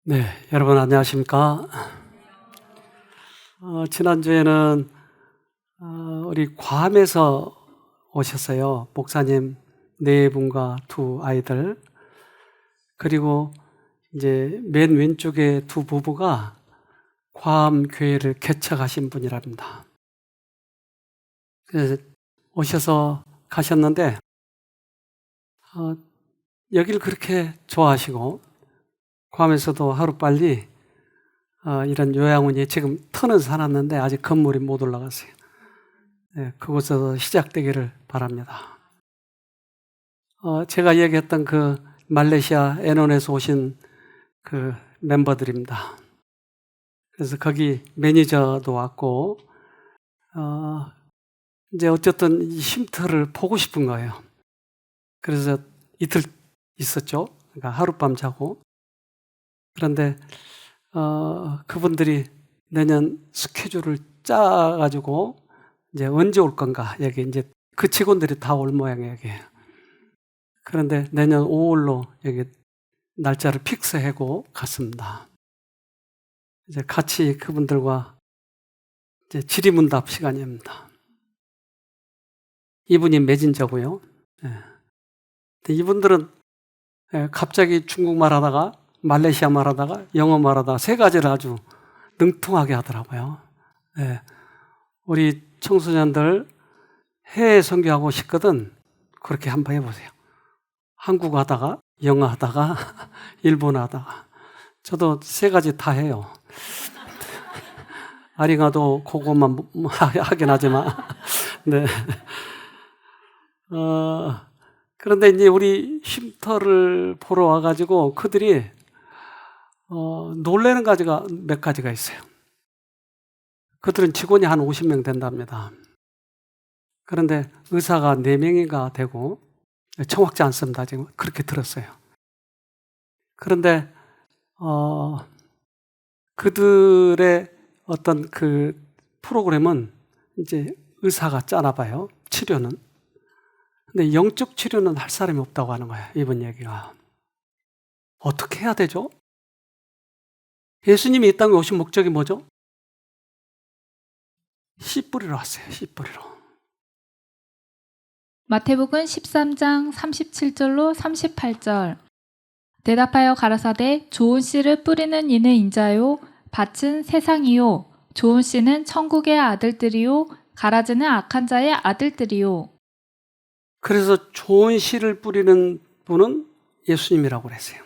네, 여러분 안녕하십니까? 지난주에는 우리 괌에서 오셨어요. 목사님 네 분과 두 아이들. 그리고 이제 맨 왼쪽에 두 부부가 괌 교회를 개척하신 분이랍니다. 그래서 오셔서 가셨는데 여기를 그렇게 좋아하시고 괌에서도 하루빨리 이런 요양원이 지금 터는 사놨는데 아직 건물이 못 올라갔어요. 네, 그곳에서 시작되기를 바랍니다. 제가 얘기했던 그 말레이시아 애논에서 오신 그 멤버들입니다. 그래서 거기 매니저도 왔고, 이제 어쨌든 이 쉼터를 보고 싶은 거예요. 그래서 이틀 있었죠. 그러니까 하룻밤 자고. 그런데 그분들이 내년 스케줄을 짜가지고 이제 언제 올 건가 여기 이제 그 직원들이 다 올 모양이에요. 여기. 그런데 내년 5월로 여기 날짜를 픽스하고 갔습니다. 이제 같이 그분들과 이제 질의문답 시간입니다. 이분이 매진자고요. 네. 이분들은 갑자기 중국말 하다가 말레이시아 말 하다가 영어 말 하다가 세 가지를 아주 능통하게 하더라고요. 네. 우리 청소년들 해외 선교하고 싶거든 그렇게 한번 해보세요. 한국어 하다가 영어 하다가 일본어 하다가 저도 세 가지 다 해요. 아리가도 그것만 하긴 하지만 네. 그런데 이제 우리 쉼터를 보러 와가지고 그들이 놀라는 가지가 몇 가지가 있어요. 그들은 직원이 한 50명 된답니다. 그런데 의사가 4명이가 되고 정확지 않습니다. 지금 그렇게 들었어요. 그런데 그들의 어떤 그 프로그램은 이제 의사가 짜나 봐요. 치료는. 근데 영적 치료는 할 사람이 없다고 하는 거예요. 이번 얘기가. 어떻게 해야 되죠? 예수님이 이 땅에 오신 목적이 뭐죠? 씨 뿌리러 왔어요. 씨 뿌리러. 마태복음 13장 37절로 38절. 대답하여 가라사대 좋은 씨를 뿌리는 이는 인자요 밭은 세상이요 좋은 씨는 천국의 아들들이요 가라지는 악한 자의 아들들이요. 그래서 좋은 씨를 뿌리는 분은 예수님이라고 그랬어요.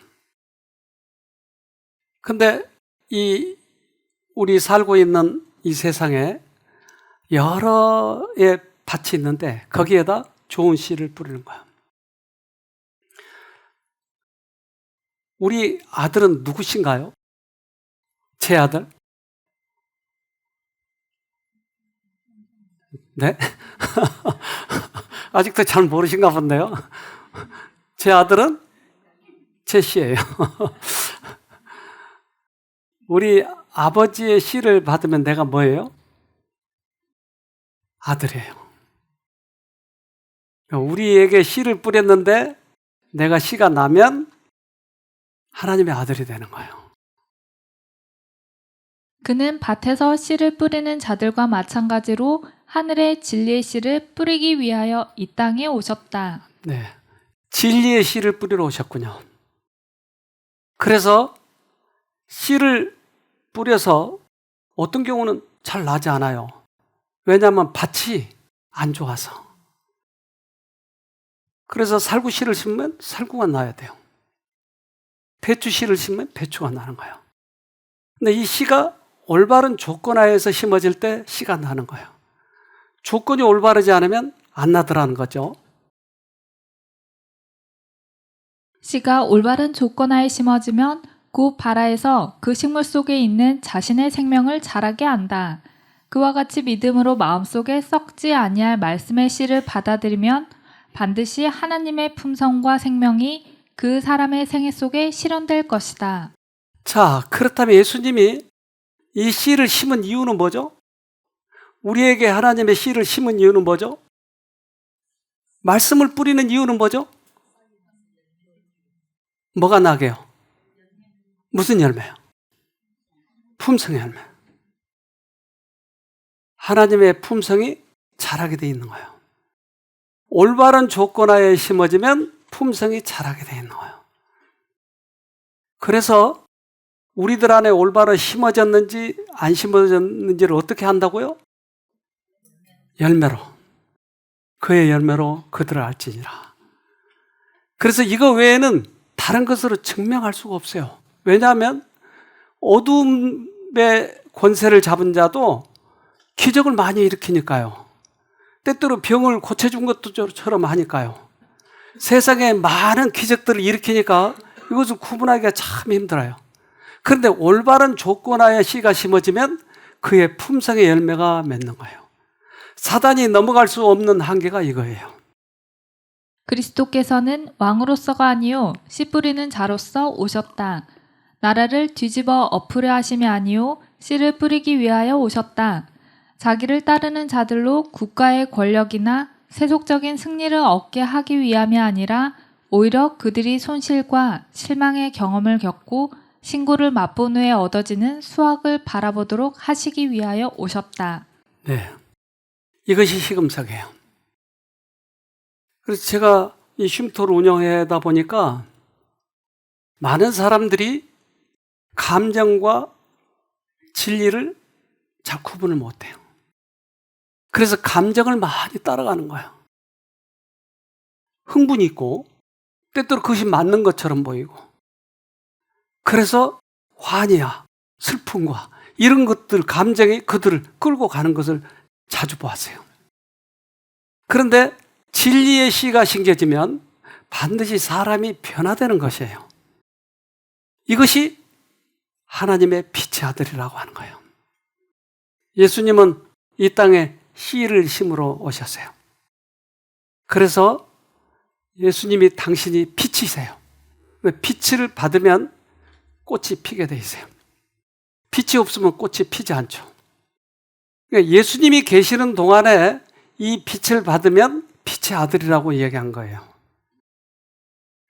근데 우리 살고 있는 이 세상에 여러의 밭이 있는데 거기에다 좋은 씨를 뿌리는 거야. 우리 아들은 누구신가요? 제 아들? 네? 아직도 잘 모르신가 본데요. 제 아들은 제 씨예요. 우리 아버지의 씨를 받으면 내가 뭐예요? 아들이에요. 우리에게 씨를 뿌렸는데 내가 씨가 나면 하나님의 아들이 되는 거예요. 그는 밭에서 씨를 뿌리는 자들과 마찬가지로 하늘의 진리의 씨를 뿌리기 위하여 이 땅에 오셨다. 네, 진리의 씨를 뿌리러 오셨군요. 그래서 씨를 뿌려서 어떤 경우는 잘 나지 않아요. 왜냐하면 밭이 안 좋아서. 그래서 살구 씨를 심으면 살구가 나야 돼요. 배추 씨를 심으면 배추가 나는 거예요. 근데 이 씨가 올바른 조건 하에서 심어질 때 씨가 나는 거예요. 조건이 올바르지 않으면 안 나더라는 거죠. 씨가 올바른 조건 하에 심어지면 곧 발아에서 그 식물 속에 있는 자신의 생명을 자라게 한다. 그와 같이 믿음으로 마음속에 썩지 아니할 말씀의 씨를 받아들이면 반드시 하나님의 품성과 생명이 그 사람의 생애 속에 실현될 것이다. 자, 그렇다면 예수님이 이 씨를 심은 이유는 뭐죠? 우리에게 하나님의 씨를 심은 이유는 뭐죠? 말씀을 뿌리는 이유는 뭐죠? 뭐가 나게요? 무슨 열매요? 품성의 열매. 하나님의 품성이 자라게 돼 있는 거예요. 올바른 조건하에 심어지면 품성이 자라게 돼 있는 거예요. 그래서 우리들 안에 올바로 심어졌는지 안 심어졌는지를 어떻게 한다고요? 열매로. 그의 열매로 그들을 알지니라. 그래서 이거 외에는 다른 것으로 증명할 수가 없어요. 왜냐하면 어둠의 권세를 잡은 자도 기적을 많이 일으키니까요. 때때로 병을 고쳐준 것처럼 하니까요. 세상에 많은 기적들을 일으키니까 이것을 구분하기가 참 힘들어요. 그런데 올바른 조건하에 씨가 심어지면 그의 품성의 열매가 맺는 거예요. 사단이 넘어갈 수 없는 한계가 이거예요. 그리스도께서는 왕으로서가 아니요 씨 뿌리는 자로서 오셨다. 나라를 뒤집어 엎으려 하심이 아니요 씨를 뿌리기 위하여 오셨다. 자기를 따르는 자들로 국가의 권력이나 세속적인 승리를 얻게 하기 위함이 아니라 오히려 그들이 손실과 실망의 경험을 겪고 신고를 맛본 후에 얻어지는 수확을 바라보도록 하시기 위하여 오셨다. 네, 이것이 시금석이에요. 그래서 제가 이 쉼터를 운영하다 보니까 많은 사람들이 감정과 진리를 잘 구분을 못해요. 그래서 감정을 많이 따라가는 거예요. 흥분이 있고 때때로 그것이 맞는 것처럼 보이고, 그래서 환희와 슬픔과 이런 것들, 감정이 그들을 끌고 가는 것을 자주 보았어요. 그런데 진리의 씨가 심겨지면 반드시 사람이 변화되는 것이에요. 이것이 하나님의 빛의 아들이라고 하는 거예요. 예수님은 이 땅에 씨를 심으러 오셨어요. 그래서 예수님이 당신이 빛이세요. 빛을 받으면 꽃이 피게 돼 있어요. 빛이 없으면 꽃이 피지 않죠. 그러니까 예수님이 계시는 동안에 이 빛을 받으면 빛의 아들이라고 이야기한 거예요.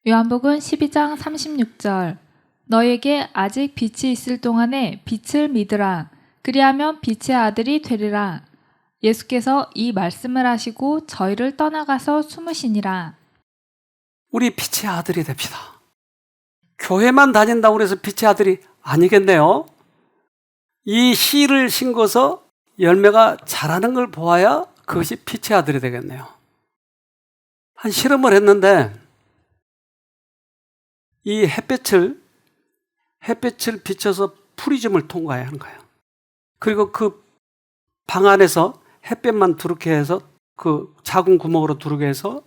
요한복음 12장 36절 너에게 아직 빛이 있을 동안에 빛을 믿으라. 그리하면 빛의 아들이 되리라. 예수께서 이 말씀을 하시고 저희를 떠나가서 숨으시니라. 우리 빛의 아들이 됩시다. 교회만 다닌다고 해서 빛의 아들이 아니겠네요. 이 씨를 심고서 열매가 자라는 걸 보아야 그것이 빛의 아들이 되겠네요. 한 실험을 했는데 이 햇빛을 비춰서 프리즘을 통과해야 하는 거예요. 그리고 그 방 안에서 햇볕만 들어오게 해서 그 작은 구멍으로 들어오게 해서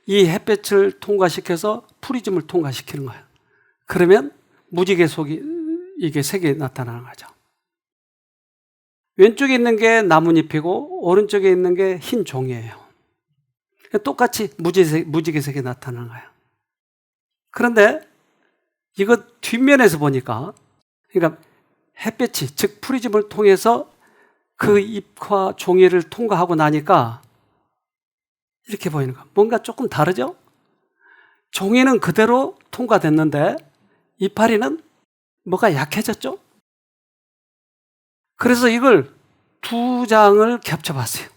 이 햇빛을 통과시켜서 프리즘을 통과시키는 거예요. 그러면 무지개 속이 이게 색이 나타나는 거죠. 왼쪽에 있는 게 나뭇잎이고 오른쪽에 있는 게 흰 종이에요. 똑같이 무지개색이 나타나는 거예요. 그런데 이거 뒷면에서 보니까, 그러니까 햇볕이, 즉 프리즘을 통해서 그 잎과 종이를 통과하고 나니까 이렇게 보이는 거예요. 뭔가 조금 다르죠? 종이는 그대로 통과됐는데 이파리는 뭐가 약해졌죠? 그래서 이걸 두 장을 겹쳐봤어요.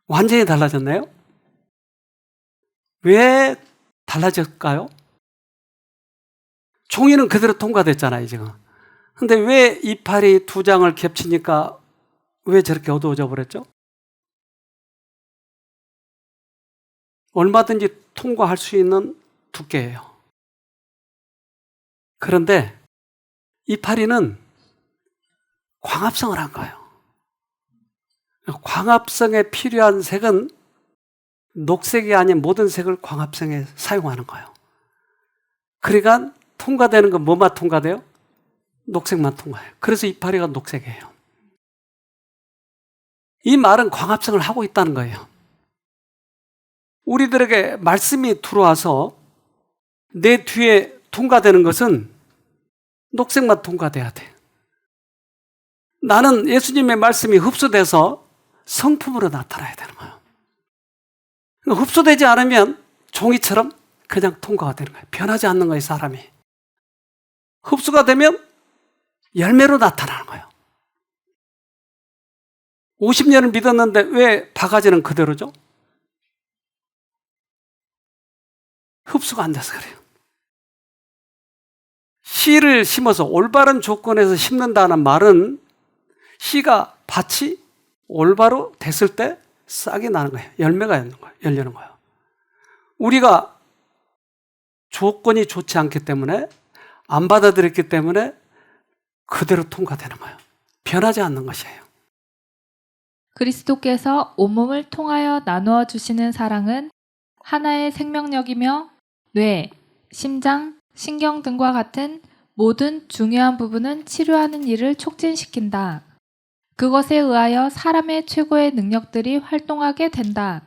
완전히 달라졌나요? 왜 달라졌을까요? 종이는 그대로 통과됐잖아요, 지금. 근데 왜 이파리 두 장을 겹치니까 왜 저렇게 어두워져 버렸죠? 얼마든지 통과할 수 있는 두께예요. 그런데 이파리는 광합성을 한 거예요. 광합성에 필요한 색은 녹색이 아닌 모든 색을 광합성에 사용하는 거예요. 그러니까 통과되는 건 뭐만 통과돼요? 녹색만 통과해요. 그래서 이파리가 녹색이에요. 이 말은 광합성을 하고 있다는 거예요. 우리들에게 말씀이 들어와서 내 뒤에 통과되는 것은 녹색만 통과돼야 돼. 나는 예수님의 말씀이 흡수돼서 성품으로 나타나야 되는 거예요. 흡수되지 않으면 종이처럼 그냥 통과가 되는 거예요. 변하지 않는 거예요, 사람이. 흡수가 되면 열매로 나타나는 거예요. 50년을 믿었는데 왜 바가지는 그대로죠? 흡수가 안 돼서 그래요. 씨를 심어서 올바른 조건에서 심는다는 말은 씨가 밭이 올바로 됐을 때 싹이 나는 거예요. 열매가 열리는 거예요. 우리가 조건이 좋지 않기 때문에 안 받아들였기 때문에 그대로 통과되는 거예요. 변하지 않는 것이에요. 그리스도께서 온몸을 통하여 나누어 주시는 사랑은 하나의 생명력이며 뇌, 심장, 신경 등과 같은 모든 중요한 부분은 치료하는 일을 촉진시킨다. 그것에 의하여 사람의 최고의 능력들이 활동하게 된다.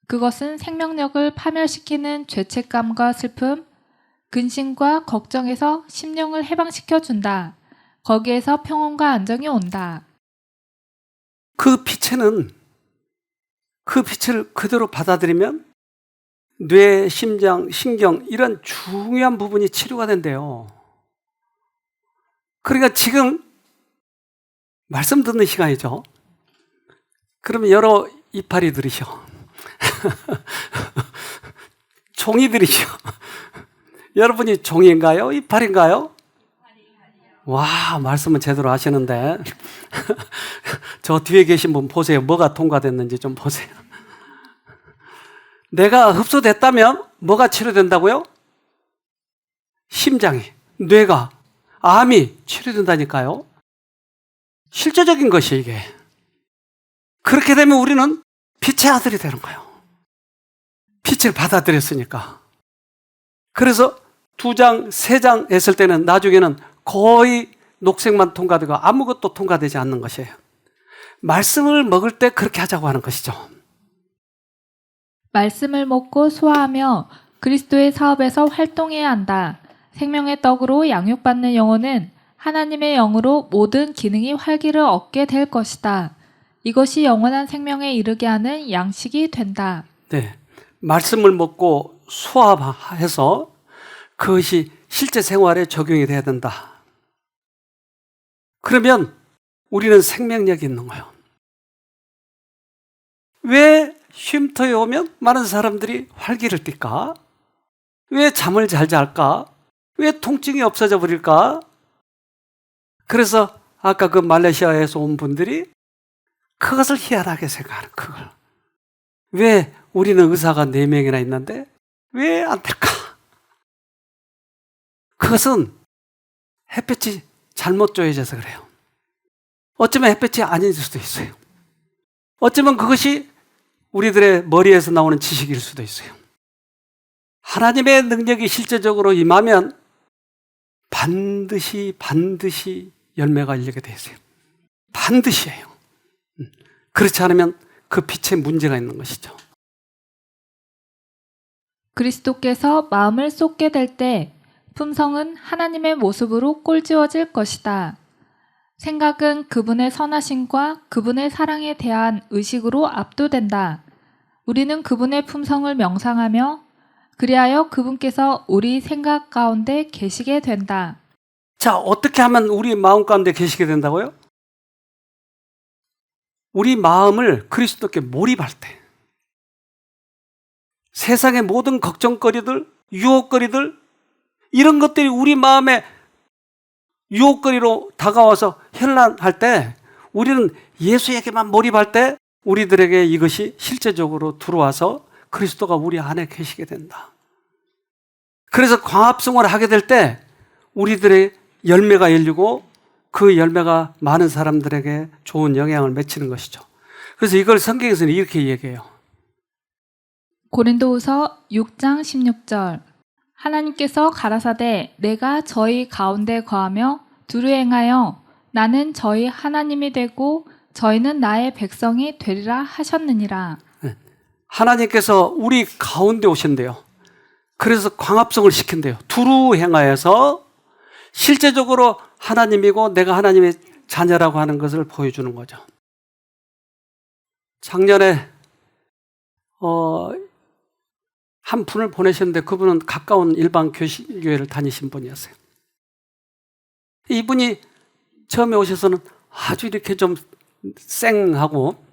그것은 생명력을 파멸시키는 죄책감과 슬픔, 근심과 걱정에서 심령을 해방시켜 준다. 거기에서 평온과 안정이 온다. 그 빛을 그대로 받아들이면 뇌, 심장, 신경 이런 중요한 부분이 치료가 된대요. 그러니까 지금 말씀 듣는 시간이죠. 그러면 여러 이파리 들이셔. 종이 들이셔. 여러분이 종인가요? 이파리인가요? 와, 말씀은 제대로 하시는데. 저 뒤에 계신 분 보세요. 뭐가 통과됐는지 좀 보세요. 내가 흡수됐다면 뭐가 치료된다고요? 심장이, 뇌가, 암이 치료된다니까요. 실제적인 것이 이게. 그렇게 되면 우리는 빛의 아들이 되는 거예요. 빛을 받아들였으니까. 그래서 2장, 3장 했을 때는 나중에는 거의 녹색만 통과되고 아무것도 통과되지 않는 것이에요. 말씀을 먹을 때 그렇게 하자고 하는 것이죠. 말씀을 먹고 소화하며 그리스도의 사업에서 활동해야 한다. 생명의 떡으로 양육받는 영혼은 하나님의 영으로 모든 기능이 활기를 얻게 될 것이다. 이것이 영원한 생명에 이르게 하는 양식이 된다. 네, 말씀을 먹고 소화해서 그것이 실제 생활에 적용이 돼야 된다. 그러면 우리는 생명력이 있는 거예요. 왜 쉼터에 오면 많은 사람들이 활기를 띨까? 왜 잠을 잘 잘까? 왜 통증이 없어져 버릴까? 그래서 아까 그 말레이시아에서 온 분들이 그것을 희한하게 생각하는 그걸. 왜 우리는 의사가 4명이나 있는데 왜 안 될까? 그것은 햇볕이 잘못 쬐져서 그래요. 어쩌면 햇볕이 아닐 수도 있어요. 어쩌면 그것이 우리들의 머리에서 나오는 지식일 수도 있어요. 하나님의 능력이 실제적으로 임하면 반드시 열매가 열리게 되어 있어요. 반드시예요. 그렇지 않으면 그 빛에 문제가 있는 것이죠. 그리스도께서 마음을 쏟게 될 때 품성은 하나님의 모습으로 꼴지워질 것이다. 생각은 그분의 선하심과 그분의 사랑에 대한 의식으로 압도된다. 우리는 그분의 품성을 명상하며 그리하여 그분께서 우리 생각 가운데 계시게 된다. 자, 어떻게 하면 우리 마음 가운데 계시게 된다고요? 우리 마음을 그리스도께 몰입할 때 세상의 모든 걱정거리들, 유혹거리들 이런 것들이 우리 마음에 유혹거리로 다가와서 현란할 때 우리는 예수에게만 몰입할 때 우리들에게 이것이 실제적으로 들어와서 그리스도가 우리 안에 계시게 된다. 그래서 광합성을 하게 될 때 우리들의 열매가 열리고 그 열매가 많은 사람들에게 좋은 영향을 미치는 것이죠. 그래서 이걸 성경에서는 이렇게 얘기해요. 고린도후서 6장 16절 하나님께서 가라사대 내가 저희 가운데 거하며 두루 행하여 나는 저희 하나님이 되고 저희는 나의 백성이 되리라 하셨느니라. 하나님께서 우리 가운데 오신대요. 그래서 광합성을 시킨대요. 두루 행하여서 실제적으로 하나님이고 내가 하나님의 자녀라고 하는 것을 보여주는 거죠. 작년에 한 분을 보내셨는데 그분은 가까운 일반 교회를 다니신 분이었어요. 이분이 처음에 오셔서는 아주 이렇게 좀 쌩하고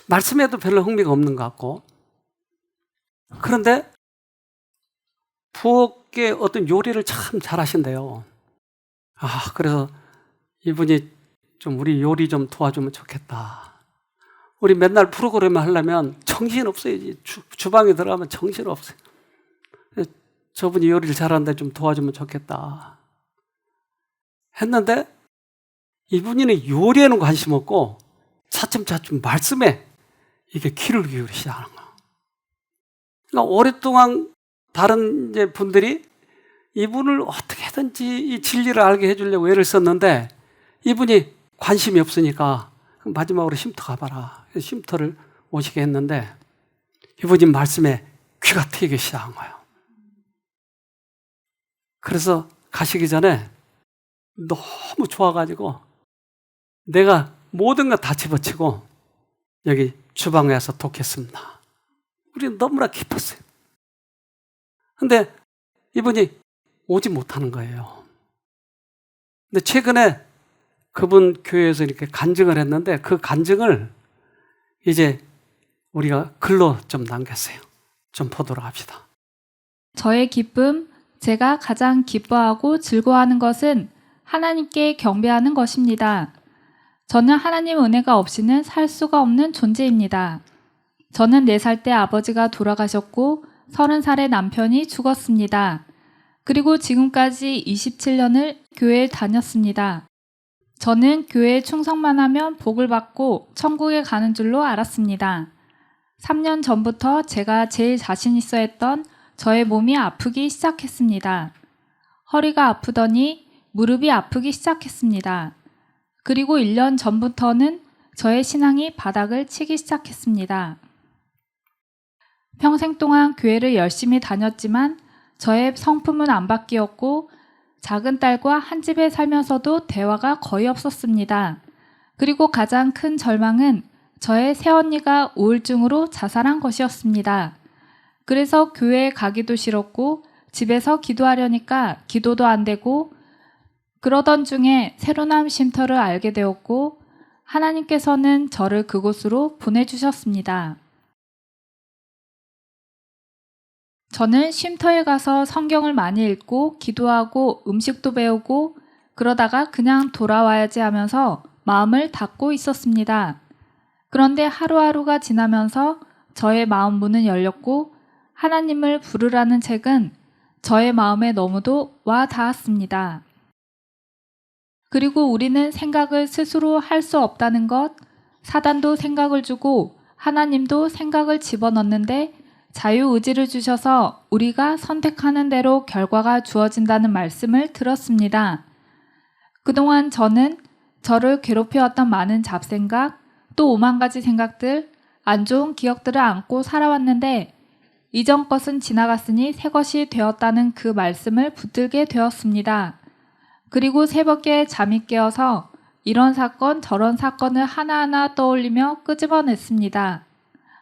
말씀에도 별로 흥미가 없는 것 같고, 그런데 부엌의 어떤 요리를 참 잘하신대요. 그래서 이분이 좀 우리 요리 좀 도와주면 좋겠다. 우리 맨날 프로그램 하려면 정신없어요. 주방에 들어가면 정신없어요. 저분이 요리를 잘하는데 좀 도와주면 좋겠다 했는데, 이분이는 요리에는 관심 없고 차츰차츰 말씀에 이게 귀를 기울이기 시작하는 거예요. 그러니까 오랫동안 다른 이제 분들이 이분을 어떻게든지 이 진리를 알게 해주려고 애를 썼는데, 이분이 관심이 없으니까 마지막으로 쉼터 가봐라. 쉼터를 오시게 했는데, 이분이 말씀에 귀가 트이기 시작한 거예요. 그래서 가시기 전에 너무 좋아가지고 내가 모든 거 다 집어치고 여기 주방에 와서 독했습니다. 우리는 너무나 기뻤어요. 근데 이분이 오지 못하는 거예요. 근데 최근에 그분 교회에서 이렇게 간증을 했는데, 그 간증을 이제 우리가 글로 좀 남겼어요. 좀 보도록 합시다. 저의 기쁨, 제가 가장 기뻐하고 즐거워하는 것은 하나님께 경배하는 것입니다. 저는 하나님 은혜가 없이는 살 수가 없는 존재입니다. 저는 4살 때 아버지가 돌아가셨고 30살에 남편이 죽었습니다. 그리고 지금까지 27년을 교회에 다녔습니다. 저는 교회에 충성만 하면 복을 받고 천국에 가는 줄로 알았습니다. 3년 전부터 제가 제일 자신 있어 했던 저의 몸이 아프기 시작했습니다. 허리가 아프더니 무릎이 아프기 시작했습니다. 그리고 1년 전부터는 저의 신앙이 바닥을 치기 시작했습니다. 평생 동안 교회를 열심히 다녔지만 저의 성품은 안 바뀌었고, 작은 딸과 한 집에 살면서도 대화가 거의 없었습니다. 그리고 가장 큰 절망은 저의 새언니가 우울증으로 자살한 것이었습니다. 그래서 교회에 가기도 싫었고 집에서 기도하려니까 기도도 안 되고, 그러던 중에 새로남 쉼터를 알게 되었고 하나님께서는 저를 그곳으로 보내주셨습니다. 저는 쉼터에 가서 성경을 많이 읽고 기도하고 음식도 배우고 그러다가 그냥 돌아와야지 하면서 마음을 닫고 있었습니다. 그런데 하루하루가 지나면서 저의 마음 문은 열렸고 하나님을 부르라는 책은 저의 마음에 너무도 와 닿았습니다. 그리고 우리는 생각을 스스로 할 수 없다는 것, 사단도 생각을 주고 하나님도 생각을 집어넣는데 자유의지를 주셔서 우리가 선택하는 대로 결과가 주어진다는 말씀을 들었습니다. 그동안 저는 저를 괴롭혀왔던 많은 잡생각, 또 5만 가지 생각들, 안 좋은 기억들을 안고 살아왔는데 이전 것은 지나갔으니 새 것이 되었다는 그 말씀을 붙들게 되었습니다. 그리고 새벽에 잠이 깨어서 이런 사건 저런 사건을 하나하나 떠올리며 끄집어냈습니다.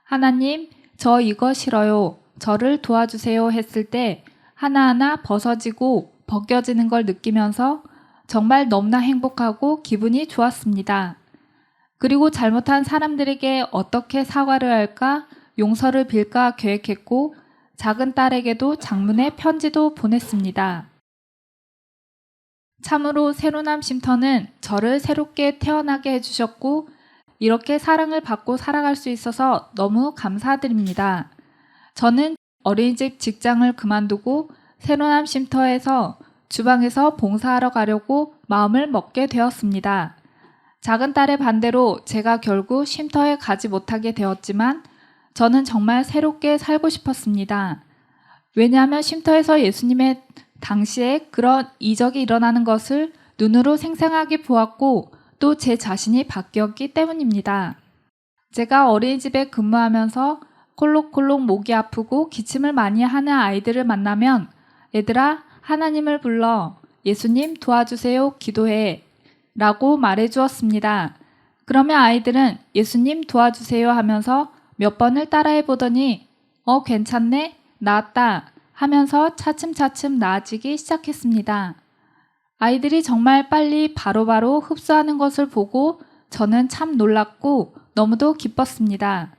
하나님, 저 이거 싫어요. 저를 도와주세요 했을 때 하나하나 벗어지고 벗겨지는 걸 느끼면서 정말 너무나 행복하고 기분이 좋았습니다. 그리고 잘못한 사람들에게 어떻게 사과를 할까, 용서를 빌까 계획했고 작은 딸에게도 장문의 편지도 보냈습니다. 참으로 새로남 쉼터는 저를 새롭게 태어나게 해주셨고 이렇게 사랑을 받고 살아갈 수 있어서 너무 감사드립니다. 저는 어린이집 직장을 그만두고 새로남 쉼터에서 주방에서 봉사하러 가려고 마음을 먹게 되었습니다. 작은 딸의 반대로 제가 결국 쉼터에 가지 못하게 되었지만 저는 정말 새롭게 살고 싶었습니다. 왜냐하면 쉼터에서 예수님의 당시에 그런 이적이 일어나는 것을 눈으로 생생하게 보았고 또 제 자신이 바뀌었기 때문입니다. 제가 어린이집에 근무하면서 콜록콜록 목이 아프고 기침을 많이 하는 아이들을 만나면 얘들아 하나님을 불러 예수님 도와주세요 기도해 라고 말해주었습니다. 그러면 아이들은 예수님 도와주세요 하면서 몇 번을 따라해 보더니 괜찮네 나았다 하면서 차츰차츰 나아지기 시작했습니다. 아이들이 정말 빨리 바로바로 흡수하는 것을 보고 저는 참 놀랐고 너무도 기뻤습니다.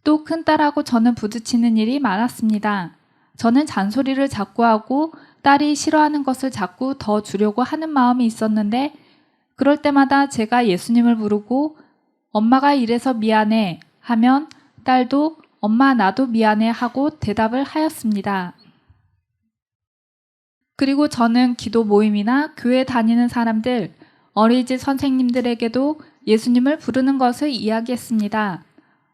또 큰딸하고 저는 부딪히는 일이 많았습니다. 저는 잔소리를 자꾸 하고 딸이 싫어하는 것을 자꾸 더 주려고 하는 마음이 있었는데 그럴 때마다 제가 예수님을 부르고 엄마가 이래서 미안해 하면 딸도 엄마 나도 미안해 하고 대답을 하였습니다. 그리고 저는 기도 모임이나 교회 다니는 사람들, 어린이집 선생님들에게도 예수님을 부르는 것을 이야기했습니다.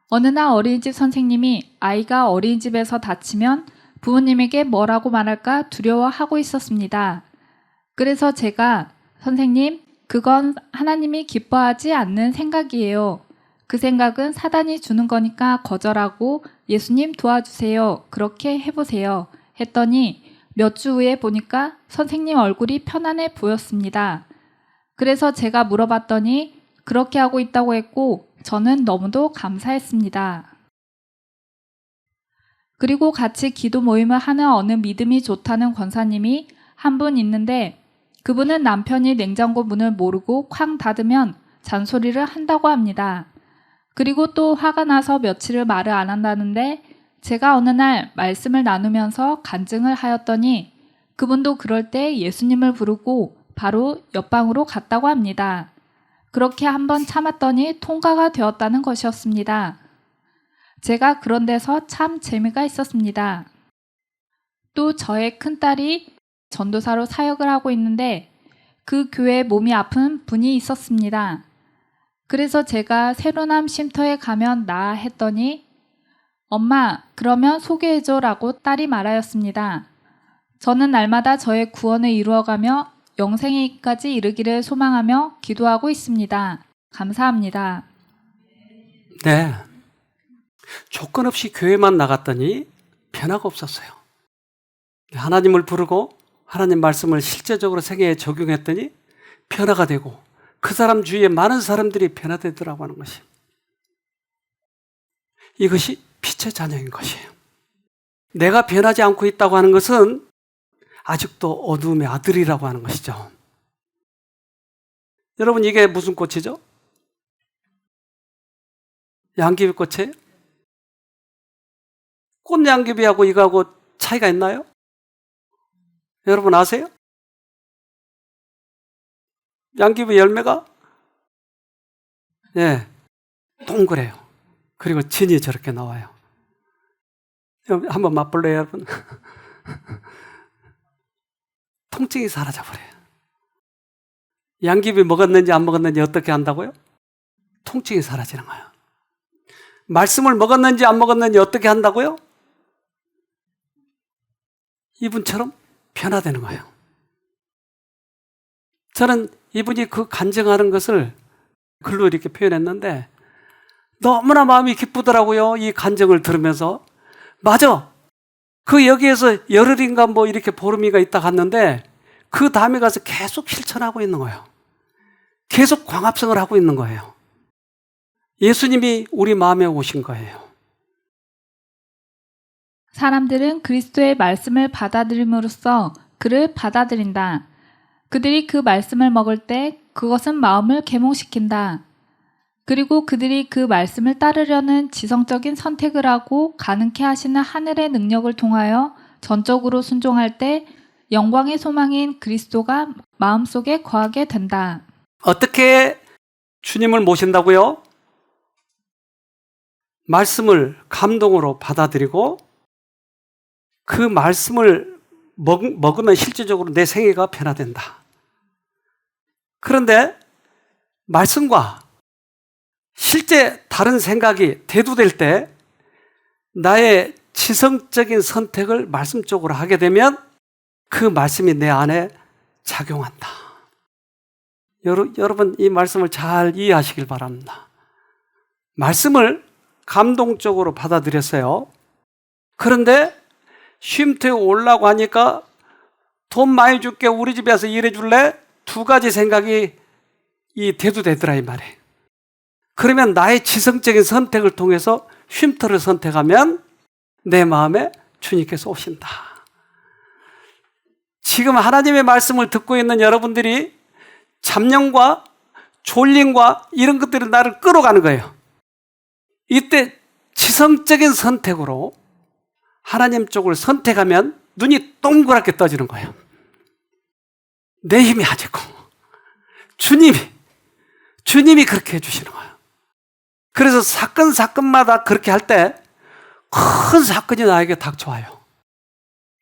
어느 날 어린이집 선생님이 아이가 어린이집에서 다치면 부모님에게 뭐라고 말할까 두려워하고 있었습니다. 그래서 제가 선생님, 그건 하나님이 기뻐하지 않는 생각이에요. 그 생각은 사단이 주는 거니까 거절하고 예수님 도와주세요. 그렇게 해보세요. 했더니 몇 주 후에 보니까 선생님 얼굴이 편안해 보였습니다. 그래서 제가 물어봤더니 그렇게 하고 있다고 했고 저는 너무도 감사했습니다. 그리고 같이 기도 모임을 하는 어느 믿음이 좋다는 권사님이 한 분 있는데 그분은 남편이 냉장고 문을 모르고 쾅 닫으면 잔소리를 한다고 합니다. 그리고 또 화가 나서 며칠을 말을 안 한다는데 제가 어느 날 말씀을 나누면서 간증을 하였더니 그분도 그럴 때 예수님을 부르고 바로 옆방으로 갔다고 합니다. 그렇게 한번 참았더니 통과가 되었다는 것이었습니다. 제가 그런 데서 참 재미가 있었습니다. 또 저의 큰딸이 전도사로 사역을 하고 있는데 그 교회에 몸이 아픈 분이 있었습니다. 그래서 제가 새로남 쉼터에 가면 나 했더니 엄마, 그러면 소개해줘 라고 딸이 말하였습니다. 저는 날마다 저의 구원을 이루어가며 영생에까지 이르기를 소망하며 기도하고 있습니다. 감사합니다. 네. 조건 없이 교회만 나갔더니 변화가 없었어요. 하나님을 부르고 하나님 말씀을 실제적으로 생애에 적용했더니 변화가 되고 그 사람 주위에 많은 사람들이 변화되더라고 하는 것이. 이것이 빛의 자녀인 것이에요. 내가 변하지 않고 있다고 하는 것은 아직도 어두움의 아들이라고 하는 것이죠. 여러분 이게 무슨 꽃이죠? 양귀비 꽃이에요? 꽃양귀비하고 이거하고 차이가 있나요? 여러분 아세요? 양귀비 열매가 동그래요. 그리고 진이 저렇게 나와요. 한번 맛볼래요, 여러분? 통증이 사라져버려요. 양귀비 먹었는지 안 먹었는지 어떻게 한다고요? 통증이 사라지는 거예요. 말씀을 먹었는지 안 먹었는지 어떻게 한다고요? 이분처럼 변화되는 거예요. 저는 이분이 그 간증하는 것을 글로 이렇게 표현했는데 너무나 마음이 기쁘더라고요. 이 간증을 들으면서. 맞아. 그 여기에서 열흘인가 뭐 이렇게 보름이가 있다 갔는데 그 다음에 가서 계속 실천하고 있는 거예요. 계속 광합성을 하고 있는 거예요. 예수님이 우리 마음에 오신 거예요. 사람들은 그리스도의 말씀을 받아들임으로써 그를 받아들인다. 그들이 그 말씀을 먹을 때 그것은 마음을 계몽시킨다. 그리고 그들이 그 말씀을 따르려는 지성적인 선택을 하고 가능케 하시는 하늘의 능력을 통하여 전적으로 순종할 때 영광의 소망인 그리스도가 마음속에 거하게 된다. 어떻게 주님을 모신다고요? 말씀을 감동으로 받아들이고 그 말씀을 먹으면 실질적으로 내 생애가 변화된다. 그런데 말씀과 실제 다른 생각이 대두될 때 나의 지성적인 선택을 말씀 쪽으로 하게 되면 그 말씀이 내 안에 작용한다. 여러분 이 말씀을 잘 이해하시길 바랍니다. 말씀을 감동적으로 받아들였어요. 그런데 쉼터에 오려고 하니까 돈 많이 줄게 우리 집에 와서 일해 줄래? 두 가지 생각이 대두되더라 이 말이에요. 그러면 나의 지성적인 선택을 통해서 쉼터를 선택하면 내 마음에 주님께서 오신다. 지금 하나님의 말씀을 듣고 있는 여러분들이 잡념과 졸림과 이런 것들이 나를 끌어가는 거예요. 이때 지성적인 선택으로 하나님 쪽을 선택하면 눈이 동그랗게 떠지는 거예요. 내 힘이 아니고 주님이 그렇게 해주시는 거예요. 그래서 사건마다 그렇게 할 때 큰 사건이 나에게 닥쳐와요.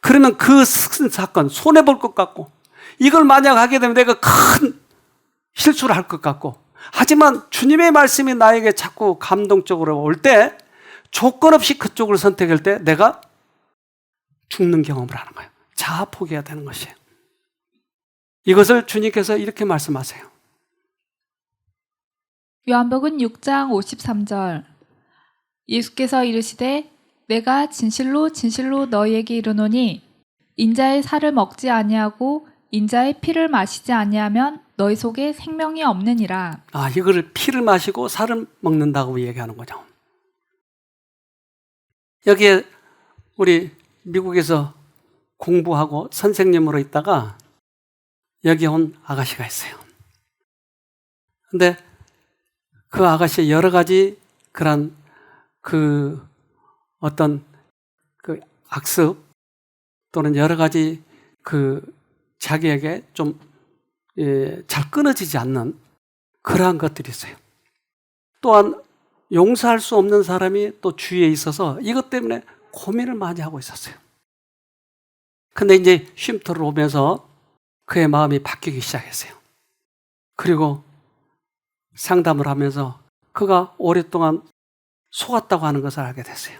그러면 그 큰 사건, 손해볼 것 같고, 이걸 만약 하게 되면 내가 큰 실수를 할 것 같고, 하지만 주님의 말씀이 나에게 자꾸 감동적으로 올 때, 조건 없이 그쪽을 선택할 때 내가 죽는 경험을 하는 거예요. 자아 포기해야 되는 것이에요. 이것을 주님께서 이렇게 말씀하세요. 요한복음 6장 53절. 예수께서 이르시되 내가 진실로 진실로 너희에게 이르노니 인자의 살을 먹지 아니하고 인자의 피를 마시지 아니하면 너희 속에 생명이 없느니라. 이거를 피를 마시고 살을 먹는다고 얘기하는 거죠. 여기에 우리 미국에서 공부하고 선생님으로 있다가 여기 온 아가씨가 있어요. 근데 그 아가씨의 여러 가지 그런 어떤 악습 또는 여러 가지 자기에게 좀 잘 끊어지지 않는 그러한 것들이 있어요. 또한 용서할 수 없는 사람이 또 주위에 있어서 이것 때문에 고민을 많이 하고 있었어요. 근데 이제 쉼터를 오면서 그의 마음이 바뀌기 시작했어요. 그리고 상담을 하면서 그가 오랫동안 속았다고 하는 것을 알게 됐어요.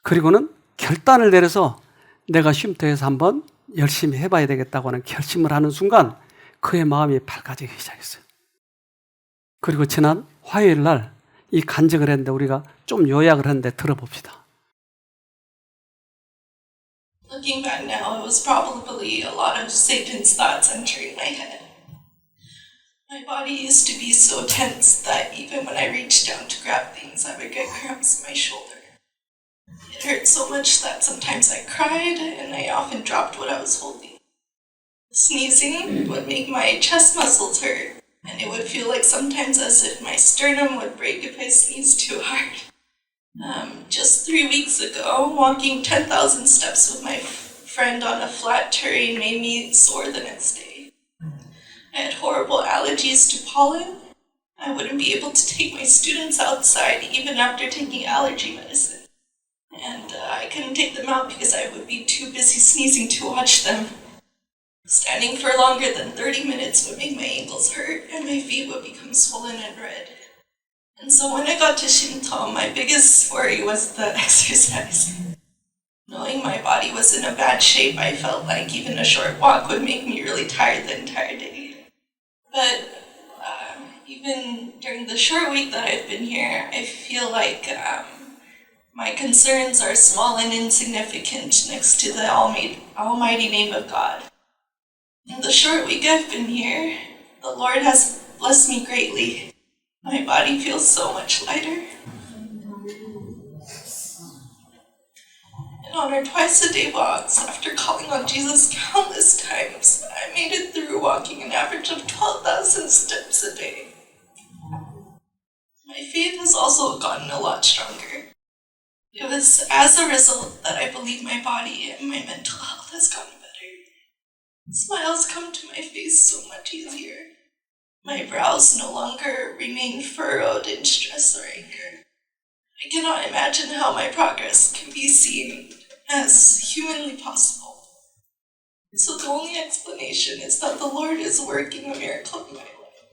그리고는 결단을 내려서 내가 쉼터에서 한번 열심히 해봐야 되겠다고 하는 결심을 하는 순간 그의 마음이 밝아지기 시작했어요. 그리고 지난 화요일 날 이 간증을 했는데 우리가 좀 요약을 했는데 들어봅시다. Looking back now, it was probably a lot of Satan's thoughts entering my head. My body used to be so tense that even when I reached down to grab things, I would get cramps in my shoulder. It hurt so much that sometimes I cried and I often dropped what I was holding. Sneezing would make my chest muscles hurt, and it would feel like sometimes as if my sternum would break if I sneezed too hard. Just 3 weeks ago, walking 10,000 steps with my friend on a flat terrain made me sore the next day. I had horrible allergies to pollen. I wouldn't be able to take my students outside even after taking allergy medicine. And I couldn't take them out because I would be too busy sneezing to watch them. Standing for longer than 30 minutes would make my ankles hurt and my feet would become swollen and red. And so when I got to Shinto, my biggest worry was the exercise. Knowing my body was in a bad shape, I felt like even a short walk would make me really tired the entire day. But even during the short week that I've been here, I feel like my concerns are small and insignificant next to the almighty name of God. In the short week I've been here, the Lord has blessed me greatly. My body feels so much lighter. And on our twice-a-day walks, after calling on Jesus countless times, I made it through walking an average of 12,000 steps a day. My faith has also gotten a lot stronger. It was as a result that I believe my body and my mental health has gotten better. Smiles come to my face so much easier. My brows no longer remain furrowed in stress or anger. I cannot imagine how my progress can be seen as humanly possible. So the only explanation is that the Lord is working a miracle in my life.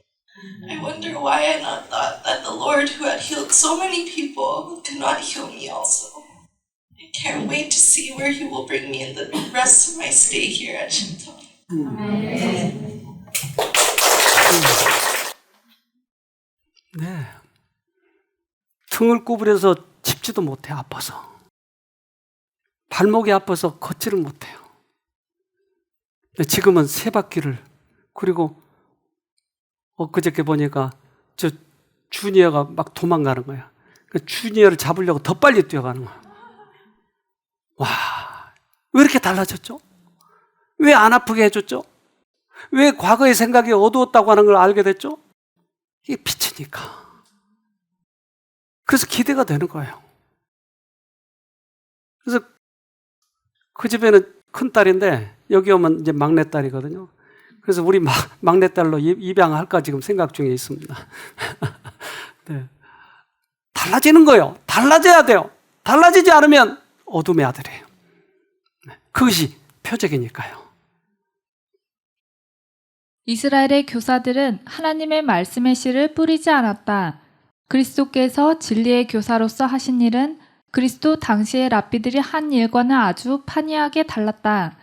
I wonder why I not thought that the Lord who had healed so many people could not heal me also. I can't wait to see where He will bring me in the rest of my stay here at Shinto. 네. 등을 구부려서 짚지도 못해, 아파서. 발목이 아파서 걷지를 못해요. 근데 지금은 세 바퀴를, 그리고 엊그저께 보니까 저 주니어가 막 도망가는 거야. 그 주니어를 잡으려고 더 빨리 뛰어가는 거야. 와, 왜 이렇게 달라졌죠? 왜 안 아프게 해줬죠? 왜 과거의 생각이 어두웠다고 하는 걸 알게 됐죠? 이게 빛이니까. 그래서 기대가 되는 거예요. 그래서 그 집에는 큰 딸인데 여기 오면 이제 막내딸이거든요. 그래서 우리 막내딸로 입양할까 지금 생각 중에 있습니다. 네. 달라지는 거예요. 달라져야 돼요. 달라지지 않으면 어둠의 아들이에요. 네. 그것이 표적이니까요. 이스라엘의 교사들은 하나님의 말씀의 씨를 뿌리지 않았다. 그리스도께서 진리의 교사로서 하신 일은 그리스도 당시의 랍비들이 한 일과는 아주 판이하게 달랐다.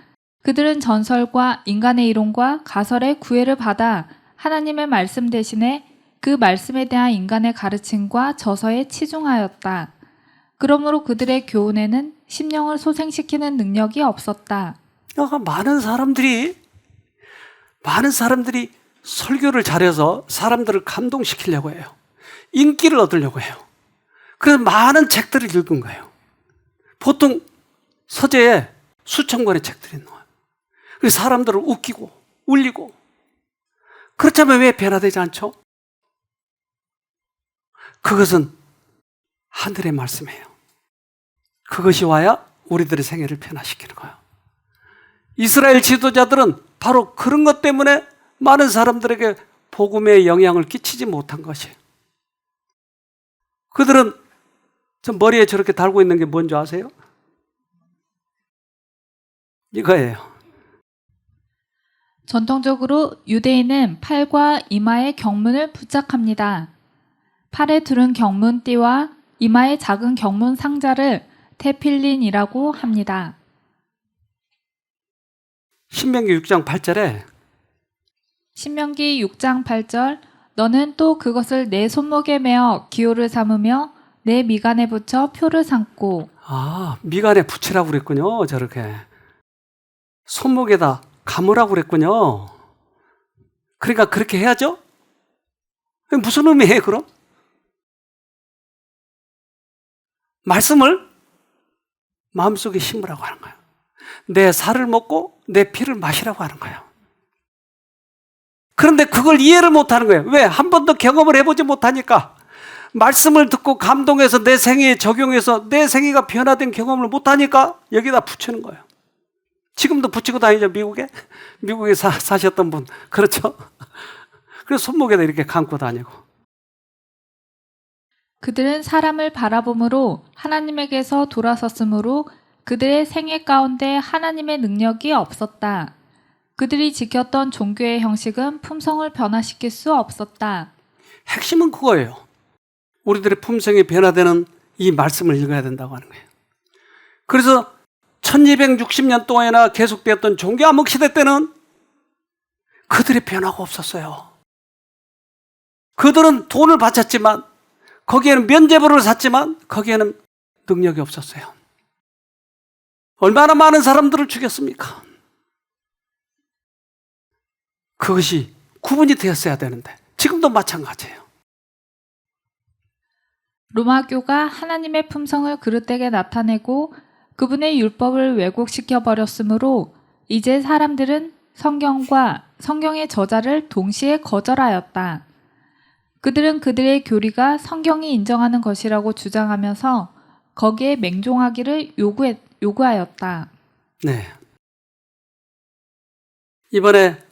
그들은 전설과 인간의 이론과 가설의 구애를 받아 하나님의 말씀 대신에 그 말씀에 대한 인간의 가르침과 저서에 치중하였다. 그러므로 그들의 교훈에는 심령을 소생시키는 능력이 없었다. 많은 사람들이 설교를 잘해서 사람들을 감동시키려고 해요. 인기를 얻으려고 해요. 그래서 많은 책들을 읽은 거예요. 보통 서재에 수천 권의 책들이 있는 거예요. 그래서 사람들을 웃기고 울리고. 그렇다면 왜 변화되지 않죠? 그것은 하늘의 말씀이에요. 그것이 와야 우리들의 생애를 변화시키는 거예요. 이스라엘 지도자들은 바로 그런 것 때문에 많은 사람들에게 복음의 영향을 끼치지 못한 것이에요. 그들은 저 머리에 저렇게 달고 있는 게 뭔지 아세요? 이거예요. 전통적으로 유대인은 팔과 이마에 경문을 부착합니다. 팔에 두른 경문띠와 이마에 작은 경문 상자를 테필린이라고 합니다. 신명기 6장 8절에 신명기 6장 8절 너는 또 그것을 내 손목에 메어 기호를 삼으며 내 미간에 붙여 표를 삼고. 미간에 붙이라고 그랬군요. 저렇게 손목에다 감으라고 그랬군요. 그러니까 그렇게 해야죠. 무슨 의미예요 그럼? 말씀을 마음속에 심으라고 하는 거예요. 내 살을 먹고 내 피를 마시라고 하는 거예요. 그런데 그걸 이해를 못하는 거예요. 왜? 한 번도 경험을 해보지 못하니까. 말씀을 듣고 감동해서 내 생애에 적용해서 내 생애가 변화된 경험을 못하니까 여기다 붙이는 거예요. 지금도 붙이고 다니죠. 미국에 사셨던 분. 그렇죠? 그래서 손목에다 이렇게 감고 다니고. 그들은 사람을 바라봄으로 하나님에게서 돌아섰으므로 그들의 생애 가운데 하나님의 능력이 없었다. 그들이 지켰던 종교의 형식은 품성을 변화시킬 수 없었다. 핵심은 그거예요. 우리들의 품성이 변화되는 이 말씀을 읽어야 된다고 하는 거예요. 그래서 1260년 동안이나 계속되었던 종교 암흑 시대 때는 그들의 변화가 없었어요. 그들은 돈을 바쳤지만 거기에는 면죄부를 샀지만 거기에는 능력이 없었어요. 얼마나 많은 사람들을 죽였습니까? 그것이 구분이 되었어야 되는데 지금도 마찬가지예요. 로마교가 하나님의 품성을 그릇되게 나타내고 그분의 율법을 왜곡시켜 버렸으므로 이제 사람들은 성경과 성경의 저자를 동시에 거절하였다. 그들은 그들의 교리가 성경이 인정하는 것이라고 주장하면서 거기에 맹종하기를 요구하였다. 네. 이번에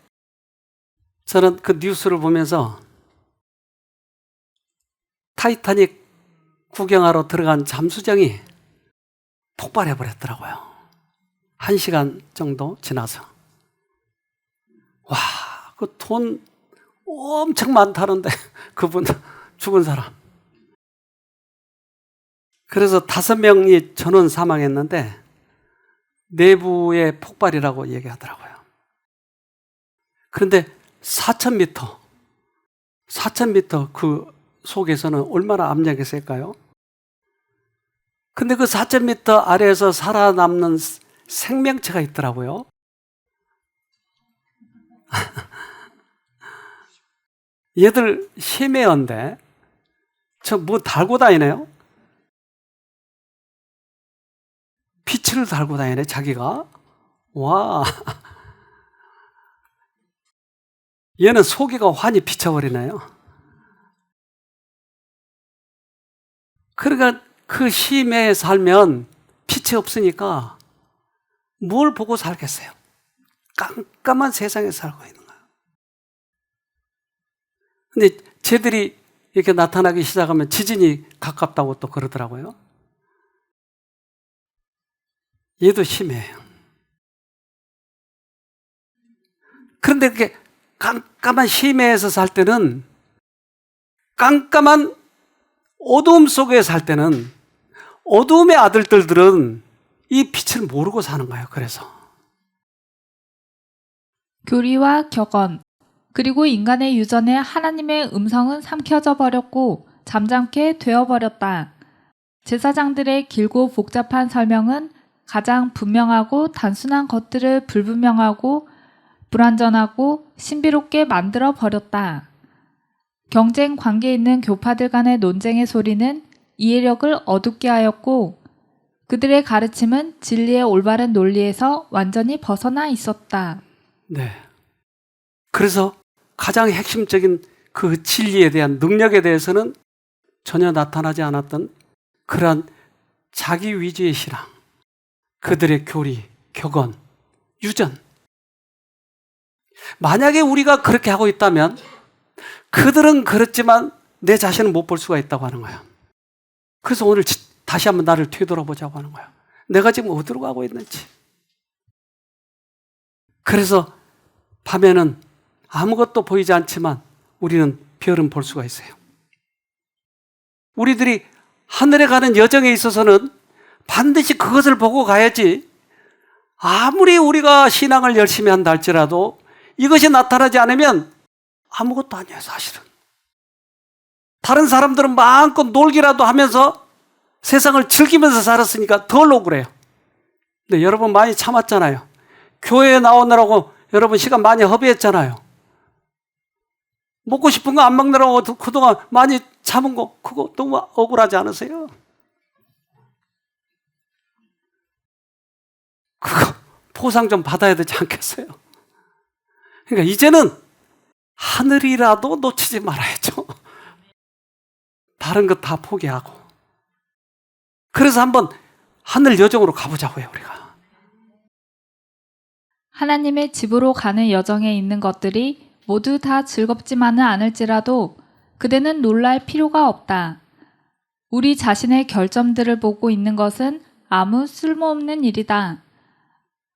저는 그 뉴스를 보면서 타이타닉 구경하러 들어간 잠수정이 폭발해버렸더라고요. 1시간 정도 지나서. 와, 그 돈 엄청 많다는데 그분 죽은 사람. 그래서 5명이 전원 사망했는데 내부의 폭발이라고 얘기하더라고요. 그런데 4,000m 그 속에서는 얼마나 압력이 셀까요? 근데 그 4,000m 아래에서 살아남는 생명체가 있더라고요. 얘들 심해언데 저 뭐 달고 다니네요? 빛을 달고 다니네 자기가. 와, 얘는 속이가 환히 비쳐버리네요. 그러니까 그 심해에 살면 빛이 없으니까 뭘 보고 살겠어요? 깜깜한 세상에 살고 있는 거예요. 근데 쟤들이 이렇게 나타나기 시작하면 지진이 가깝다고 또 그러더라고요. 얘도 심해요. 그런데 그게 깜깜한 심해에서 살 때는, 깜깜한 어두움 속에 살 때는 어두움의 아들들은 이 빛을 모르고 사는 거예요. 그래서 교리와 격언, 그리고 인간의 유전에 하나님의 음성은 삼켜져 버렸고 잠잠케 되어버렸다. 제사장들의 길고 복잡한 설명은 가장 분명하고 단순한 것들을 불분명하고 불완전하고 신비롭게 만들어 버렸다. 경쟁 관계에 있는 교파들 간의 논쟁의 소리는 이해력을 어둡게 하였고 그들의 가르침은 진리의 올바른 논리에서 완전히 벗어나 있었다. 네. 그래서 가장 핵심적인 그 진리에 대한 능력에 대해서는 전혀 나타나지 않았던 그러한 자기 위주의 신앙, 그들의 교리, 격언, 유전. 만약에 우리가 그렇게 하고 있다면 그들은 그렇지만 내 자신은 못 볼 수가 있다고 하는 거야. 그래서 오늘 다시 한번 나를 되돌아보자고 하는 거야. 내가 지금 어디로 가고 있는지. 그래서 밤에는 아무것도 보이지 않지만 우리는 별은 볼 수가 있어요. 우리들이 하늘에 가는 여정에 있어서는 반드시 그것을 보고 가야지, 아무리 우리가 신앙을 열심히 한다 할지라도 이것이 나타나지 않으면 아무것도 아니에요, 사실은. 다른 사람들은 마음껏 놀기라도 하면서 세상을 즐기면서 살았으니까 덜 억울해요. 근데 여러분 많이 참았잖아요. 교회에 나오느라고 여러분 시간 많이 허비했잖아요. 먹고 싶은 거 안 먹느라고 그동안 많이 참은 거, 그거 너무 억울하지 않으세요? 그거 보상 좀 받아야 되지 않겠어요? 그러니까 이제는 하늘이라도 놓치지 말아야죠. 다른 것 다 포기하고. 그래서 한번 하늘 여정으로 가보자고요, 우리가. 하나님의 집으로 가는 여정에 있는 것들이 모두 다 즐겁지만은 않을지라도 그대는 놀랄 필요가 없다. 우리 자신의 결점들을 보고 있는 것은 아무 쓸모없는 일이다.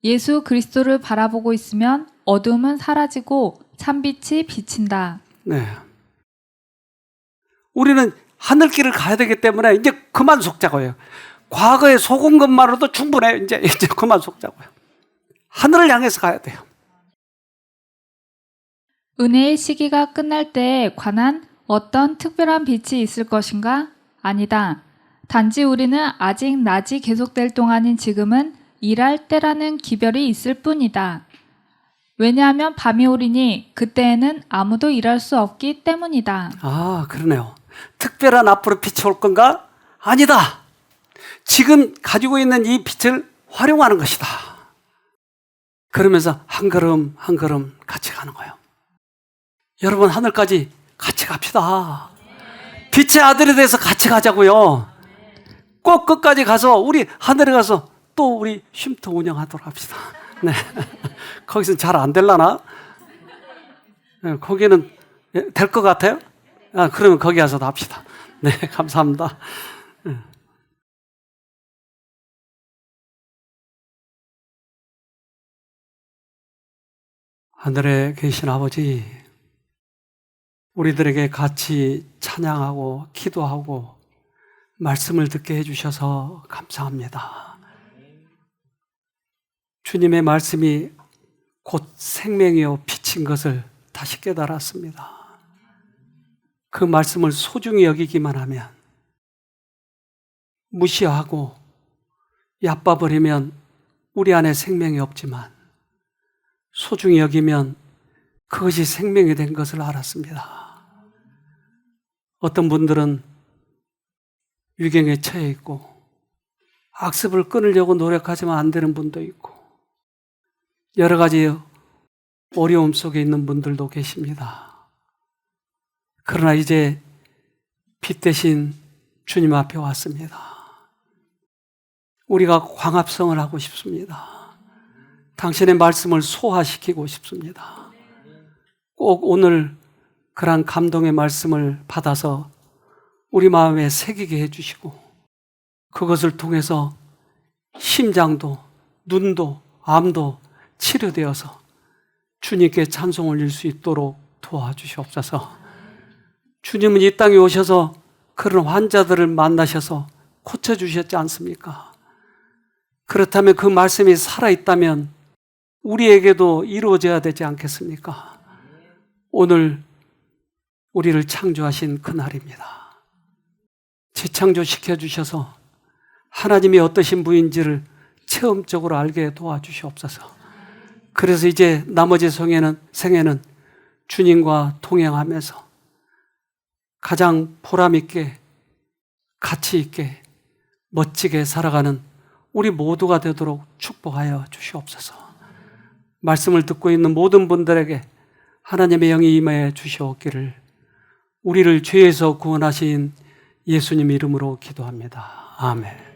예수 그리스도를 바라보고 있으면 어둠은 사라지고 참빛이 비친다. 네. 우리는 하늘길을 가야 되기 때문에 이제 그만 속자고요. 과거에 속은 것만으로도 충분해요. 이제 그만 속자고요. 하늘을 향해서 가야 돼요. 은혜의 시기가 끝날 때에 관한 어떤 특별한 빛이 있을 것인가? 아니다. 단지 우리는 아직 낮이 계속될 동안인 지금은 일할 때라는 기별이 있을 뿐이다. 왜냐하면 밤이 오리니 그때에는 아무도 일할 수 없기 때문이다. 아, 그러네요. 특별한 앞으로 빛이 올 건가? 아니다. 지금 가지고 있는 이 빛을 활용하는 것이다. 그러면서 한 걸음 한 걸음 같이 가는 거예요. 여러분, 하늘까지 같이 갑시다. 빛의 아들에 대해서 같이 가자고요. 꼭 끝까지 가서 우리 하늘에 가서 또 우리 쉼터 운영하도록 합시다. 네. 거기서는 잘 안 될라나? 네, 거기는 될 것 같아요? 아, 그러면 거기 가서도 합시다. 네, 감사합니다. 하늘에 계신 아버지, 우리들에게 같이 찬양하고 기도하고 말씀을 듣게 해주셔서 감사합니다. 주님의 말씀이 곧 생명이요 빛인 것을 다시 깨달았습니다. 그 말씀을 소중히 여기기만 하면, 무시하고 얕봐버리면 우리 안에 생명이 없지만 소중히 여기면 그것이 생명이 된 것을 알았습니다. 어떤 분들은 유경에 처해 있고 악습을 끊으려고 노력하지만 안 되는 분도 있고 여러 가지 어려움 속에 있는 분들도 계십니다. 그러나 이제 빛 대신 주님 앞에 왔습니다. 우리가 광합성을 하고 싶습니다. 당신의 말씀을 소화시키고 싶습니다. 꼭 오늘 그러한 감동의 말씀을 받아서 우리 마음에 새기게 해주시고 그것을 통해서 심장도 눈도 암도 치료되어서 주님께 찬송 올릴 수 있도록 도와주시옵소서. 주님은 이 땅에 오셔서 그런 환자들을 만나셔서 고쳐주셨지 않습니까? 그렇다면 그 말씀이 살아있다면 우리에게도 이루어져야 되지 않겠습니까? 오늘 우리를 창조하신 그날입니다. 재창조시켜 주셔서 하나님이 어떠신 분인지를 체험적으로 알게 도와주시옵소서. 그래서 이제 나머지 생애는 주님과 동행하면서 가장 보람있게 가치있게 멋지게 살아가는 우리 모두가 되도록 축복하여 주시옵소서. 말씀을 듣고 있는 모든 분들에게 하나님의 영이 임하여 주시옵기를 우리를 죄에서 구원하신 예수님 이름으로 기도합니다. 아멘.